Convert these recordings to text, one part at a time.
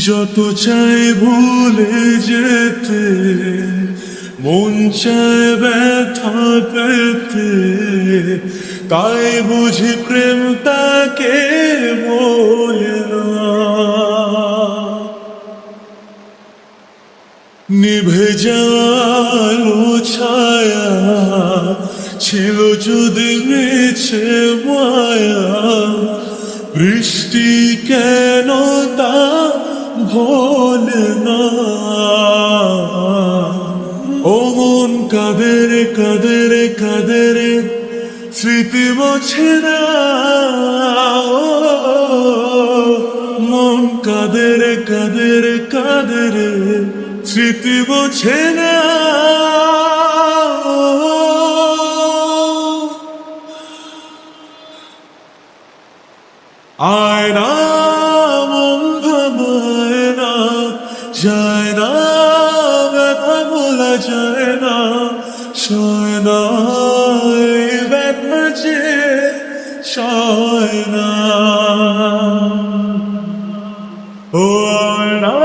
যত চাই ভুলে যেতে, মন চায় ব্যথা পেতে, তাই বুঝি প্রেম তাকে বলে না। নিভে যাওয়ালো ছায়া ছিল যদি মিছে মায়া, বৃষ্টি কেন তা ভোলে না। ও মন কাদের কাদের কাদের স্মৃতি মোছে না, মন কাদের কাদের কাদের স্মৃতি মোছে না। আয়না মন ভাবায় না, যায় না ব্যথা বলা যায় না, সয় না এই ব্যথা যে সয় না। ও আয়না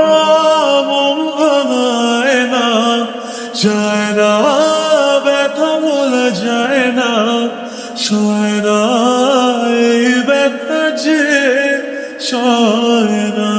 মন ভাবায় না, যায় না ব্যথা বলা যায় না, সয় না এই ব্যথা যে সয় না।